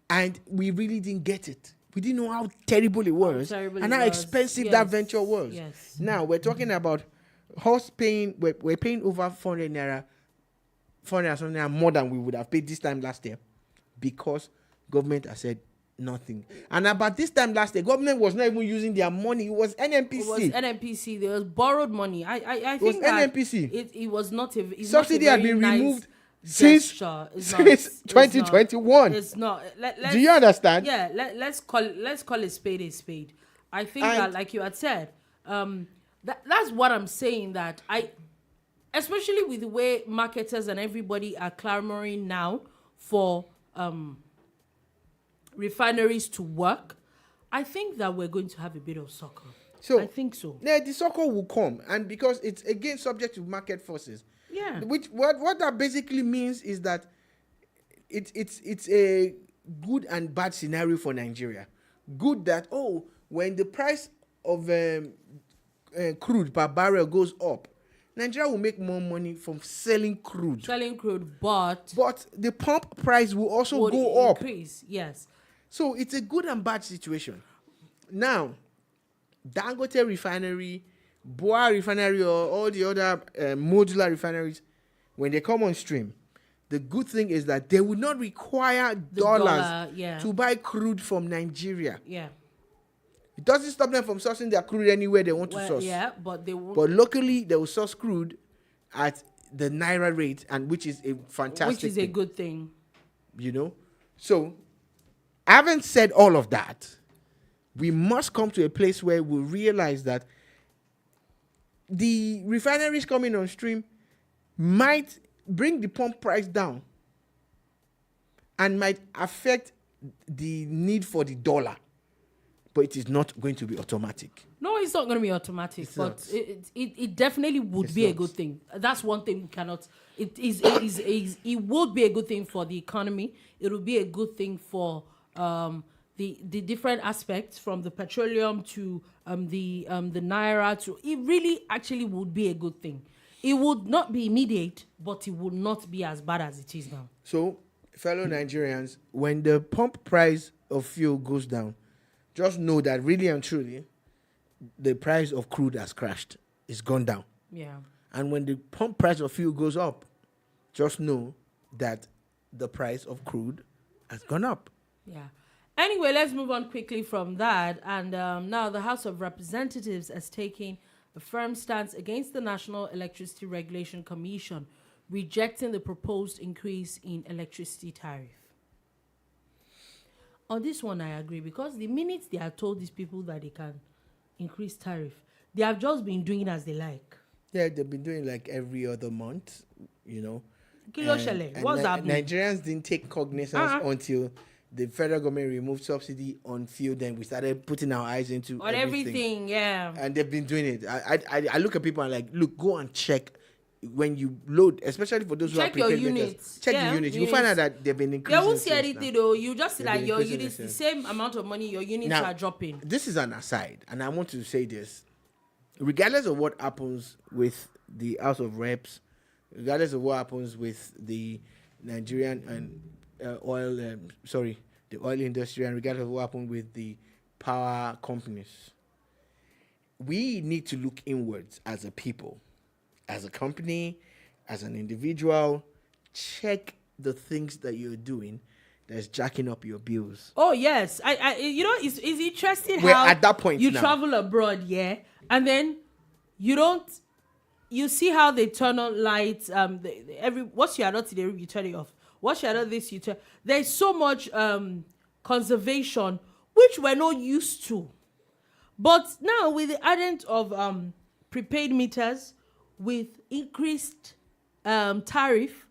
And we really didn't get it. We didn't know how terrible it was and how expensive that venture was. Yes. Now, we're talking about us paying, we're paying over 400 naira something more than we would have paid this time last year, because government has said nothing. And about this time last year, government was not even using their money. It was NNPC. There was borrowed money. I think it was that NNPC. It was not a subsidy not a had been nice removed since 2021. It's not. Do you understand? Yeah. Let's call a spade a spade. I think that, like you had said, that's what I'm saying. That especially with the way marketers and everybody are clamoring now for refineries to work, I think that we're going to have a bit of soccer. So I think so. Yeah, the soccer will come, and because it's again subject to market forces. Yeah. Which what that basically means is that it's a good and bad scenario for Nigeria. Good that when the price of crude per barrel goes up, Nigeria will make more money from selling crude. But the pump price will also go up. Increase, yes. So it's a good and bad situation. Now, Dangote refinery, Boa refinery, or all the other modular refineries, when they come on stream, the good thing is that they will not require dollars to buy crude from Nigeria. Yeah. It doesn't stop them from sourcing their crude anywhere they want to source. Yeah, but they won't. But locally, they will source crude at the naira rate, and which is a fantastic thing. A good thing. So, having said all of that, we must come to a place where we realize that the refineries coming on stream might bring the pump price down and might affect the need for the dollar, but it is not going to be automatic. No, it's not going to be automatic, It's but not. it definitely would It's be a not. good thing. That's one thing we cannot. It would be a good thing for the economy. It would be a good thing for the different aspects, from the petroleum to the naira to. It really actually would be a good thing. It would not be immediate, but it would not be as bad as it is now. So, fellow Nigerians, when the pump price of fuel goes down, just know that really and truly, the price of crude has crashed. It's gone down. Yeah. And when the pump price of fuel goes up, just know that the price of crude has gone up. Yeah. Anyway, let's move on quickly from that. And now the House of Representatives has taken a firm stance against the National Electricity Regulation Commission, rejecting the proposed increase in electricity tariff. On this one, I agree, because the minute they are told these people that they can increase tariff, they have just been doing as they like. Yeah, they've been doing like every other month, you know. Kilo Shele, what's happening? Nigerians didn't take cognizance until the federal government removed subsidy on fuel. Then we started putting our eyes into On everything, yeah. And they've been doing it. I look at people and like, look, go and check when you load, especially for those Check who are your prepaid units. makers. Check the units. You find out that they've been increasing. You won't see since anything now. though. You just see They've that been your increasing units, the since. same amount of money, your units Now, are dropping. This is an aside, and I want to say this. Regardless of what happens with the House of Reps, regardless of what happens with the Nigerian and the oil industry, and regardless of what happens with the power companies, we need to look inwards as a people, as a company, as an individual. Check the things that you're doing that's jacking up your bills. Oh yes, I you know, it's interesting We're how at that point you now. travel abroad, yeah, and then you see how they turn on lights. Once you are not in the room, you turn it off. Once you are not this, you turn. There's so much conservation which we're not used to, but now with the advent of prepaid meters, with increased tariff,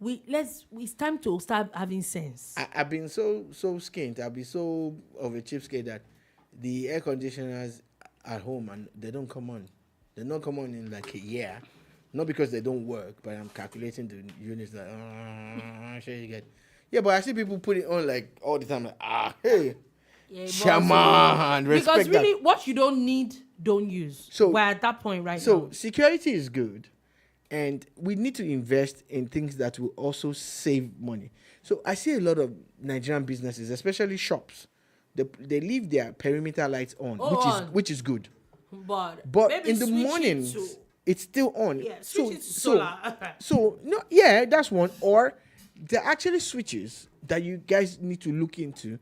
it's time to start having sense. I've been so skint. I've been so of a cheapskate that the air conditioners at home, and they don't come on. They don't come on in like a year. Not because they don't work, but I'm calculating the units that sure you get. Yeah, but I see people put it on like all the time. Like, hey, Yeah, shaman, respect because really, that. what you don't need, don't use. So we're at that point right now. So security is good, and we need to invest in things that will also save money. So I see a lot of Nigerian businesses, especially shops, they leave their perimeter lights on, which is good. But But in the mornings, it's still on. Yeah, switch it to solar. That's one. Or there are actually switches that you guys need to look into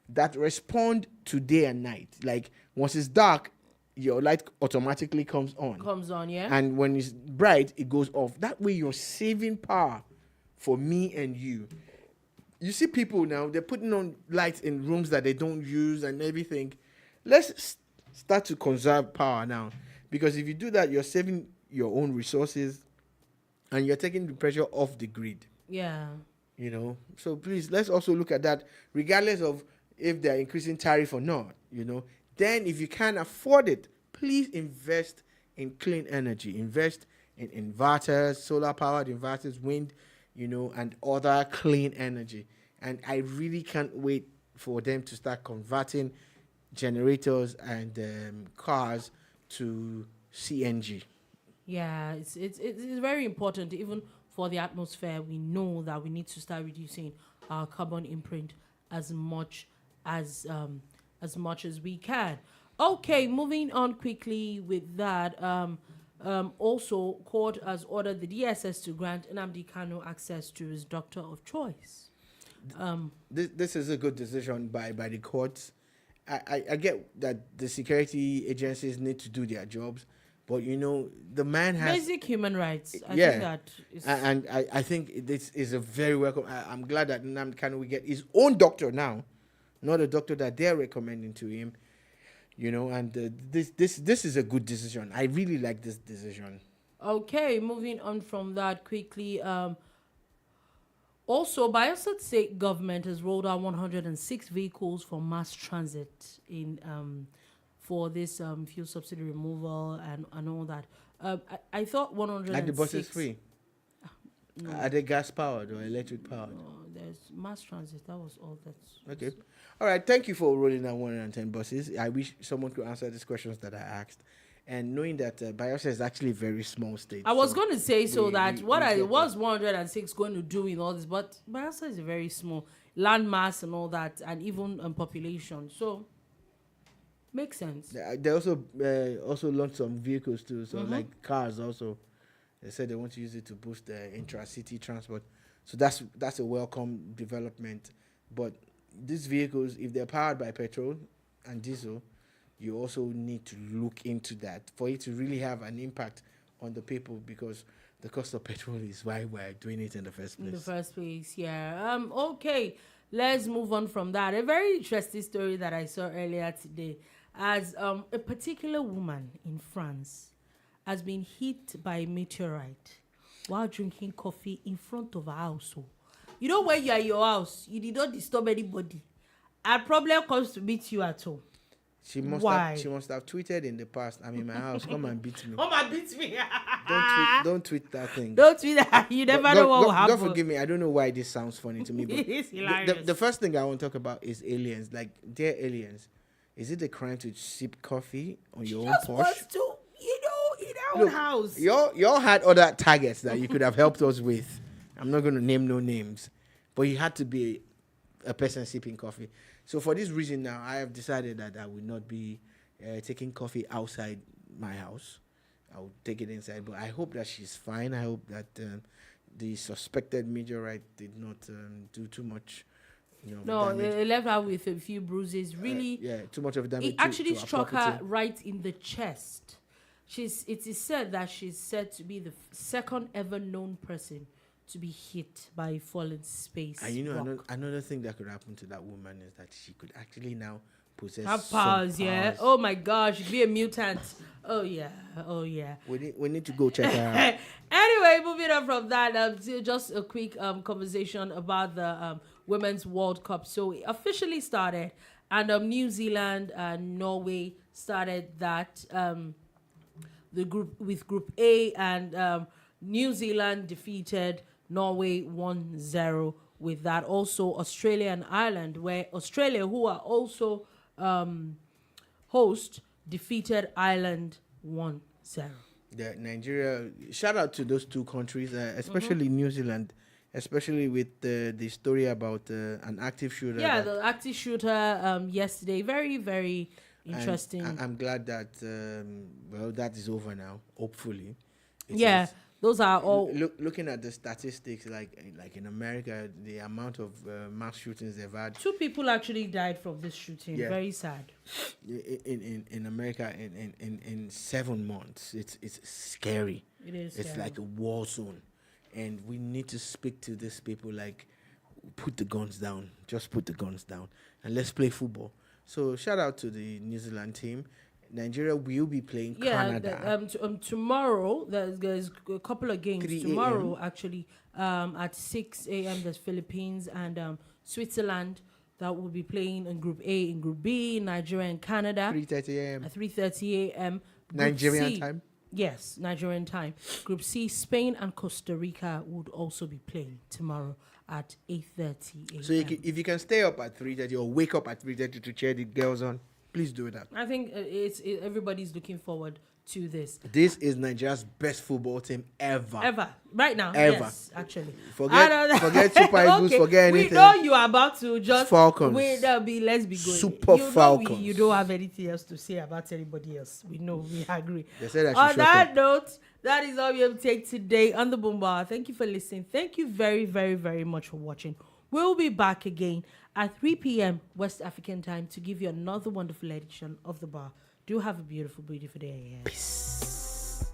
that respond to day and night. Like once it's dark, your light automatically comes on. Yeah. And when it's bright, it goes off. That way you're saving power for me and you. You see people now, they're putting on lights in rooms that they don't use and everything. Let's start to conserve power now. Because if you do that, you're saving your own resources and you're taking the pressure off the grid. Yeah. You know, so please, let's also look at that, regardless of if they're increasing tariff or not, you know. Then if you can't afford it, please invest in clean energy. Invest in inverters, solar-powered inverters, wind, you know, and other clean energy. And I really can't wait for them to start converting generators and cars to CNG. Yeah, it's very important. Even for the atmosphere, we know that we need to start reducing our carbon imprint as much as we can. Okay, moving on quickly with that. Also, court has ordered the DSS to grant Nnamdi Kanu access to his doctor of choice. This is a good decision by the courts. I get that the security agencies need to do their jobs, but you know the man has basic human rights. I yeah, think that is, and I think this is a very welcome. I'm glad that Nnamdi Kanu will get his own doctor now, not a doctor that they're recommending to him. You know, and this is a good decision. I really like this decision. Okay, moving on from that quickly. Also, Bayelsa State government has rolled out 106 vehicles for mass transit in for this fuel subsidy removal and all that. I thought 106. Are the buses free? No, Are they gas powered or electric powered? no, there's mass transit. That was all. Okay. All right. Thank you for rolling out 110 buses. I wish someone could answer these questions that I asked. And knowing that Bayelsa is actually a very small state. I was going to say we get was 106 going to do in all this, but Bayelsa is a very small land mass and all that, and even population. So makes sense. They also launched some vehicles too. So like cars also. They said they want to use it to boost intra-city transport. So that's a welcome development. But these vehicles, if they're powered by petrol and diesel, you also need to look into that for it to really have an impact on the people, because the cost of petrol is why we're doing it in the first place. In the first place, yeah. Okay, let's move on from that. A very interesting story that I saw earlier today, as a particular woman in France has been hit by a meteorite while drinking coffee in front of her house. So, you know, when you are in your house, you did not disturb anybody. A problem comes to meet you at home. She must have tweeted in the past, I'm in my house, come and beat me. Come and beat me. Don't tweet that thing. Don't tweet that. You never know what will happen. God forgive me, I don't know why this sounds funny to me, but It's hilarious. the first thing I want to talk about is aliens. Like, dear aliens, is it a crime to sip coffee on your own Just porch? wants to, in our own house. Y'all had other targets that you could have helped us with. I'm not going to name no names, but you had to be a person sipping coffee. So for this reason now, I have decided that I will not be taking coffee outside my house. I will take it inside. But I hope that she's fine. I hope that the suspected meteorite did not do too much. No, damage. they left her with a few bruises. Really, too much of damage. it actually to our struck her property. right in the chest. It is said that she's said to be the second ever known person to be hit by a fallen space. And rock. another thing that could happen to that woman is that she could actually now possess Have powers, some yeah. powers. Oh my gosh, she'd be a mutant. Oh yeah. We need to go check her out. Anyway, moving on from that, just a quick conversation about the Women's World Cup. So it officially started, and New Zealand and Norway started that. The Group A, and New Zealand defeated Norway 1-0 with that. Also Australia and Ireland, where Australia, who are also host, defeated Ireland 1-0. Yeah, Nigeria. Shout out to those two countries, especially New Zealand, especially with the story about an active shooter. Yeah, the active shooter yesterday. Very, very interesting. And I'm glad that that is over now. Hopefully. It Yeah, is. those are all. Looking at the statistics, like in America, the amount of mass shootings they've had. 2 people actually died from this shooting. Yeah. Very sad. In America, in 7 months, it's scary. It is. It's scary. like a war zone, and we need to speak to these people. Like, put the guns down. Just put the guns down, and let's play football. So shout out to the New Zealand team. Nigeria will be playing Canada. Tomorrow there's a couple of games. 3 Tomorrow actually at 6 a.m. there's Philippines and Switzerland that will be playing in Group A. In Group B, Nigeria and Canada 3:30 a.m. at 3:30 a.m. Nigerian time. Yes, Nigerian time. Group C, Spain and Costa Rica would also be playing tomorrow at 8:30 a.m. So if you can stay up at 3:30 or wake up at 3:30 to cheer the girls on, please do that. I think everybody's looking forward to this. This is Nigeria's best football team ever. Ever. Right now. Ever. Yes, actually. Forget Super Eagles, forget anything. We know you are about to just... Falcons. Let's be going. Super Falcons. You don't have anything else to say about anybody else. We know, we agree. They said I should On shut that up. note, that is all we have to take today on the boombar. Thank you for listening. Thank you very, very, very much for watching. We'll be back again at 3 p.m. West African time to give you another wonderful edition of the bar. Do have a beautiful, beautiful day. Peace.